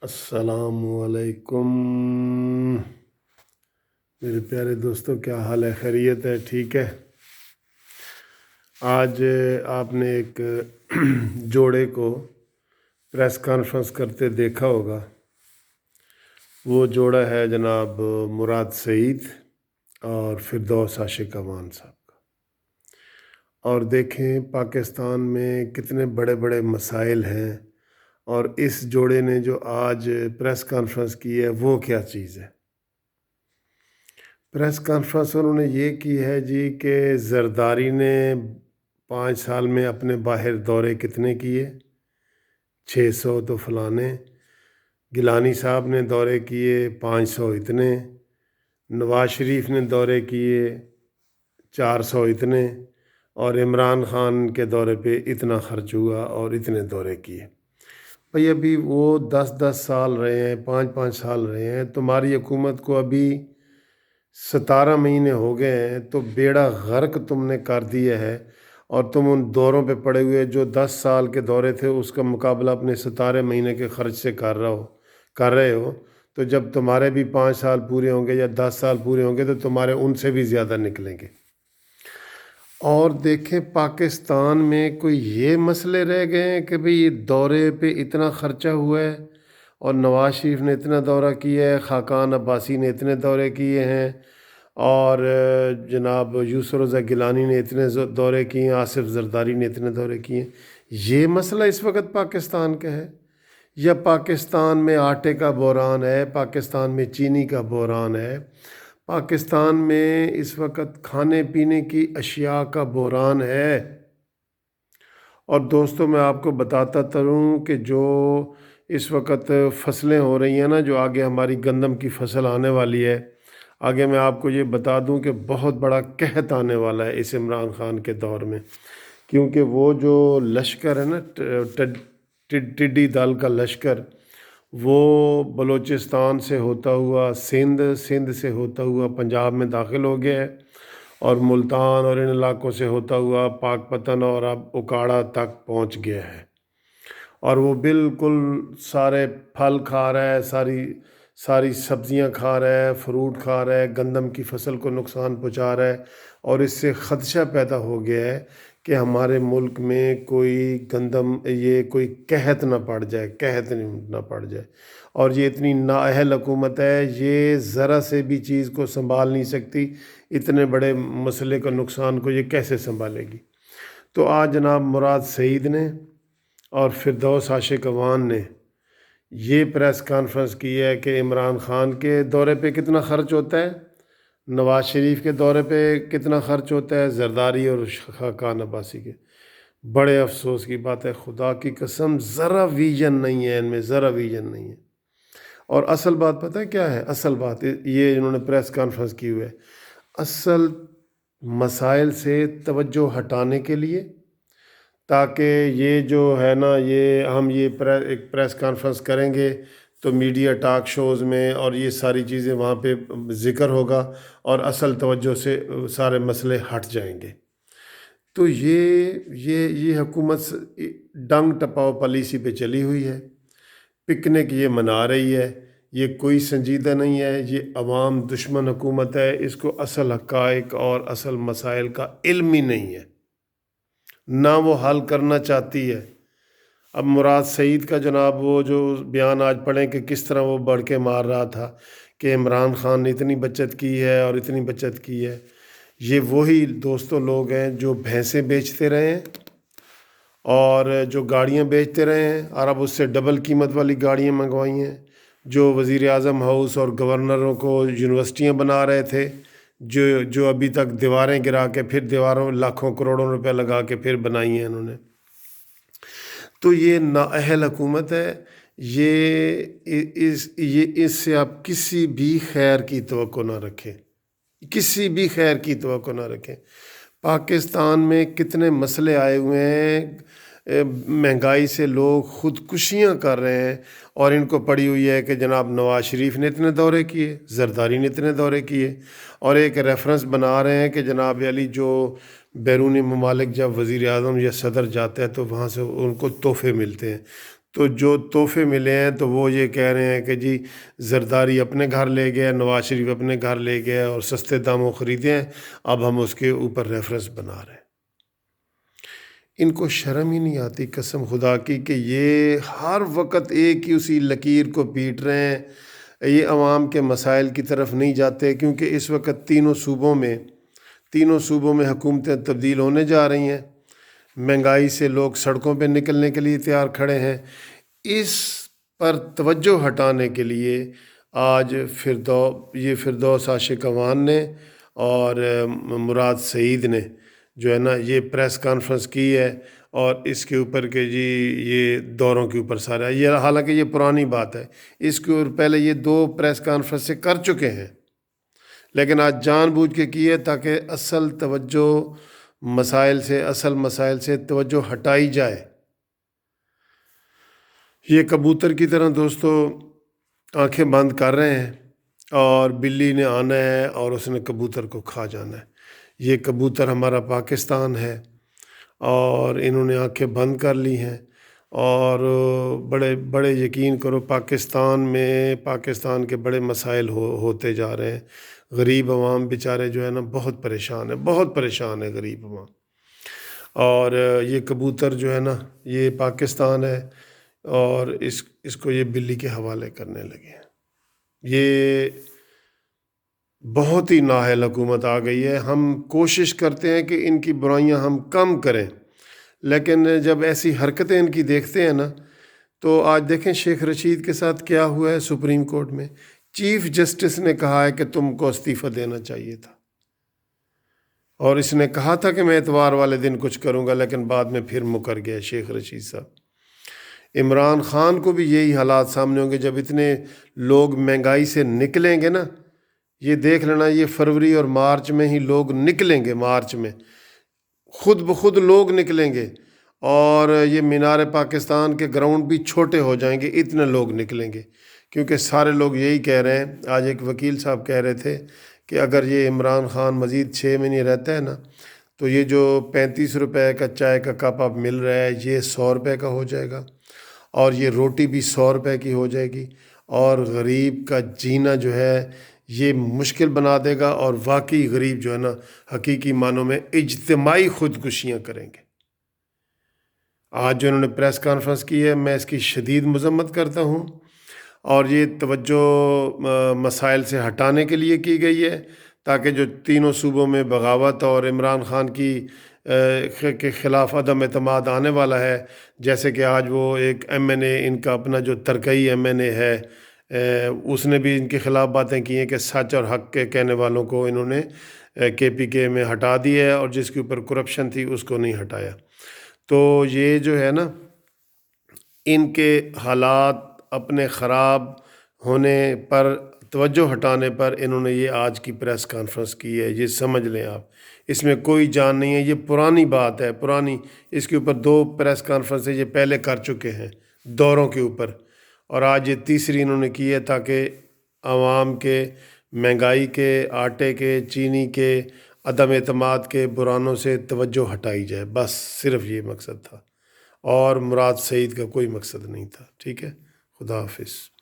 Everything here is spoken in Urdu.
السلام علیکم میرے پیارے دوستوں، کیا حال ہے؟ خیریت ہے؟ ٹھیک ہے۔ آج آپ نے ایک جوڑے کو پریس کانفرنس کرتے دیکھا ہوگا۔ وہ جوڑا ہے جناب مراد سعید اور فردوس عاشق امان صاحب کا۔ اور دیکھیں پاکستان میں کتنے بڑے بڑے مسائل ہیں، اور اس جوڑے نے جو آج پریس کانفرنس کی ہے وہ کیا چیز ہے؟ پریس کانفرنس انہوں نے یہ کی ہے جی کہ زرداری نے 5 سال میں اپنے باہر دورے کتنے کیے؟ 600 تو فلانے۔ گیلانی صاحب نے دورے کیے 500 اتنے۔ نواز شریف نے دورے کیے 400 اتنے، اور عمران خان کے دورے پہ اتنا خرچ ہوا اور اتنے دورے کیے۔ بھئی ابھی وہ 10 سال رہے ہیں، 5 سال رہے ہیں، تمہاری حکومت کو ابھی 17 مہینے ہو گئے ہیں، تو بیڑا غرق تم نے کر دیا ہے، اور تم ان دوروں پہ پڑے ہوئے جو 10 سال کے دورے تھے اس کا مقابلہ اپنے 17 مہینے کے خرچ سے کر رہے ہو۔ تو جب تمہارے بھی 5 سال پورے ہوں گے یا 10 سال پورے ہوں گے تو تمہارے ان سے بھی زیادہ نکلیں گے۔ اور دیکھیں پاکستان میں کوئی یہ مسئلے رہ گئے ہیں کہ بھئی یہ دورے پہ اتنا خرچہ ہوا ہے، اور نواز شریف نے اتنا دورہ کیا ہے، خاقان عباسی نے اتنے دورے کیے ہیں، اور جناب یوسف رضا گیلانی نے اتنے دورے کیے ہیں، آصف زرداری نے اتنے دورے کیے ہیں۔ یہ مسئلہ اس وقت پاکستان کا ہے، یا پاکستان میں آٹے کا بحران ہے، پاکستان میں چینی کا بحران ہے، پاکستان میں اس وقت کھانے پینے کی اشیاء کا بحران ہے؟ اور دوستوں میں آپ کو بتاتا رہوں کہ جو اس وقت فصلیں ہو رہی ہیں نا، جو آگے ہماری گندم کی فصل آنے والی ہے، آگے میں آپ کو یہ بتا دوں کہ بہت بڑا قحط آنے والا ہے اس عمران خان کے دور میں، کیونکہ وہ جو لشکر ہے نا، ٹڈی دل کا لشکر، وہ بلوچستان سے ہوتا ہوا سندھ سے ہوتا ہوا پنجاب میں داخل ہو گیا ہے، اور ملتان اور ان علاقوں سے ہوتا ہوا پاک پتن اور اب اکاڑا تک پہنچ گیا ہے، اور وہ بالکل سارے پھل کھا رہا ہے، ساری سبزیاں کھا رہا ہے، فروٹ کھا رہا ہے، گندم کی فصل کو نقصان پہنچا رہا ہے، اور اس سے خدشہ پیدا ہو گیا ہے کہ ہمارے ملک میں کوئی کوئی قحط نہ پڑ جائے، اور یہ اتنی نااہل حکومت ہے، یہ ذرا سے بھی چیز کو سنبھال نہیں سکتی، اتنے بڑے مسئلے کا نقصان کو یہ کیسے سنبھالے گی؟ تو آج جناب مراد سعید نے اور فردوس عاشق امان نے یہ پریس کانفرنس کی ہے کہ عمران خان کے دورے پہ کتنا خرچ ہوتا ہے، نواز شریف کے دورے پہ کتنا خرچ ہوتا ہے، زرداری اور خاقان عباسی کے۔ بڑے افسوس کی بات ہے، خدا کی قسم ذرا ویژن نہیں ہے ان میں، ذرا ویژن نہیں ہے۔ اور اصل بات پتہ ہے کیا ہے؟ اصل بات یہ انہوں نے پریس کانفرنس کی ہوئی ہے، اصل مسائل سے توجہ ہٹانے کے لیے، تاکہ یہ جو ہے نا، ہم ایک پریس کانفرنس کریں گے تو میڈیا ٹاک شوز میں اور یہ ساری چیزیں وہاں پہ ذکر ہوگا، اور اصل توجہ سے سارے مسئلے ہٹ جائیں گے۔ تو یہ حکومت ڈنگ ٹپاؤ پالیسی پہ چلی ہوئی ہے، پکنک یہ منا رہی ہے، یہ کوئی سنجیدہ نہیں ہے، یہ عوام دشمن حکومت ہے، اس کو اصل حقائق اور اصل مسائل کا علم ہی نہیں ہے، نہ وہ حل کرنا چاہتی ہے۔ اب مراد سعید کا جناب وہ جو بیان آج پڑھیں کہ کس طرح وہ بڑھ کے مار رہا تھا کہ عمران خان نے اتنی بچت کی ہے اور اتنی بچت کی ہے، یہ وہی دوستوں لوگ ہیں جو بھینسیں بیچتے رہے ہیں اور جو گاڑیاں بیچتے رہے ہیں، اور اب اس سے ڈبل قیمت والی گاڑیاں منگوائی ہیں، جو وزیر اعظم ہاؤس اور گورنروں کو یونیورسٹیاں بنا رہے تھے، جو ابھی تک دیواریں گرا کے پھر دیواروں لاکھوں کروڑوں روپے لگا کے پھر بنائی ہیں انہوں نے۔ تو یہ نااہل حکومت ہے، اس سے آپ کسی بھی خیر کی توقع نہ رکھیں، کسی بھی خیر کی توقع نہ رکھیں۔ پاکستان میں کتنے مسئلے آئے ہوئے ہیں، مہنگائی سے لوگ خودکشیاں کر رہے ہیں، اور ان کو پڑی ہوئی ہے کہ جناب نواز شریف نے اتنے دورے کیے، زرداری نے اتنے دورے کیے، اور ایک ریفرنس بنا رہے ہیں کہ جناب علی جو بیرونی ممالک جب وزیر اعظم یا صدر جاتا ہے تو وہاں سے ان کو تحفے ملتے ہیں۔ تو جو تحفے ملے ہیں تو وہ یہ کہہ رہے ہیں کہ جی زرداری اپنے گھر لے گیا، نواز شریف اپنے گھر لے گیا اور سستے داموں خریدے ہیں، اب ہم اس کے اوپر ریفرنس بنا رہے ہیں۔ ان کو شرم ہی نہیں آتی قسم خدا کی کہ یہ ہر وقت ایک ہی اسی لکیر کو پیٹ رہے ہیں، یہ عوام کے مسائل کی طرف نہیں جاتے، کیونکہ اس وقت تینوں صوبوں میں حکومتیں تبدیل ہونے جا رہی ہیں، مہنگائی سے لوگ سڑکوں پہ نکلنے کے لیے تیار کھڑے ہیں۔ اس پر توجہ ہٹانے کے لیے آج فردوس عاشق اعوان نے اور مراد سعید نے جو ہے نا یہ پریس کانفرنس کی ہے، اور اس کے اوپر کہ جی یہ دوروں کے اوپر سارا یہ، حالانکہ یہ پرانی بات ہے، اس کے اوپر پہلے یہ 2 پریس کانفرنس سے کر چکے ہیں، لیکن آج جان بوجھ کے کیے تاکہ اصل مسائل سے توجہ ہٹائی جائے۔ یہ کبوتر کی طرح دوستو آنکھیں بند کر رہے ہیں، اور بلی نے آنا ہے اور اس نے کبوتر کو کھا جانا ہے۔ یہ کبوتر ہمارا پاکستان ہے، اور انہوں نے آنکھیں بند کر لی ہیں، اور بڑے یقین کرو پاکستان کے بڑے مسائل ہوتے جا رہے ہیں۔ غریب عوام بیچارے جو ہے نا بہت پریشان ہے غریب عوام، اور یہ کبوتر جو ہے نا یہ پاکستان ہے، اور اس کو یہ بلی کے حوالے کرنے لگے ہیں۔ یہ بہت ہی نااہل حکومت آ گئی ہے۔ ہم کوشش کرتے ہیں کہ ان کی برائیاں ہم کم کریں، لیکن جب ایسی حرکتیں ان کی دیکھتے ہیں نا، تو آج دیکھیں شیخ رشید کے ساتھ کیا ہوا ہے سپریم کورٹ میں۔ چیف جسٹس نے کہا ہے کہ تم کو استعفیٰ دینا چاہیے تھا، اور اس نے کہا تھا کہ میں اتوار والے دن کچھ کروں گا، لیکن بعد میں پھر مکر گیا شیخ رشید صاحب۔ عمران خان کو بھی یہی حالات سامنے ہوں گے جب اتنے لوگ مہنگائی سے نکلیں گے نا۔ یہ دیکھ لینا، یہ فروری اور مارچ میں ہی لوگ نکلیں گے، مارچ میں خود بخود لوگ نکلیں گے، اور یہ مینار پاکستان کے گراؤنڈ بھی چھوٹے ہو جائیں گے، اتنے لوگ نکلیں گے، کیونکہ سارے لوگ یہی کہہ رہے ہیں۔ آج ایک وکیل صاحب کہہ رہے تھے کہ اگر یہ عمران خان مزید 6 مہینے رہتا ہے نا، تو یہ جو 35 روپے کا چائے کا کپ اب مل رہا ہے یہ 100 روپے کا ہو جائے گا، اور یہ روٹی بھی 100 روپے کی ہو جائے گی، اور غریب کا جینا جو ہے یہ مشکل بنا دے گا، اور واقعی غریب جو ہے نا حقیقی معنوں میں اجتماعی خودکشیاں کریں گے۔ آج جو انہوں نے پریس کانفرنس کی ہے، میں اس کی شدید مذمت کرتا ہوں، اور یہ توجہ مسائل سے ہٹانے کے لیے کی گئی ہے، تاکہ جو تینوں صوبوں میں بغاوت اور عمران خان کے خلاف عدم اعتماد آنے والا ہے، جیسے کہ آج وہ ایک ایم این اے ان کا اپنا جو ترکئی ایم این اے ہے، اس نے بھی ان کے خلاف باتیں کی ہیں کہ سچ اور حق کے کہنے والوں کو انہوں نے کے پی کے میں ہٹا دیا ہے، اور جس کے اوپر کرپشن تھی اس کو نہیں ہٹایا۔ تو یہ جو ہے نا ان کے حالات اپنے خراب ہونے پر توجہ ہٹانے پر انہوں نے یہ آج کی پریس کانفرنس کی ہے۔ یہ سمجھ لیں آپ، اس میں کوئی جان نہیں ہے، یہ پرانی بات ہے، پرانی۔ اس کے اوپر 2 پریس کانفرنسیں یہ پہلے کر چکے ہیں دوروں کے اوپر، اور آج یہ تیسری انہوں نے کی ہے تاکہ عوام کے مہنگائی کے، آٹے کے، چینی کے، عدم اعتماد کے بحرانوں سے توجہ ہٹائی جائے، بس صرف یہ مقصد تھا، اور مراد سعید کا کوئی مقصد نہیں تھا۔ ٹھیک ہے، خدا حافظ۔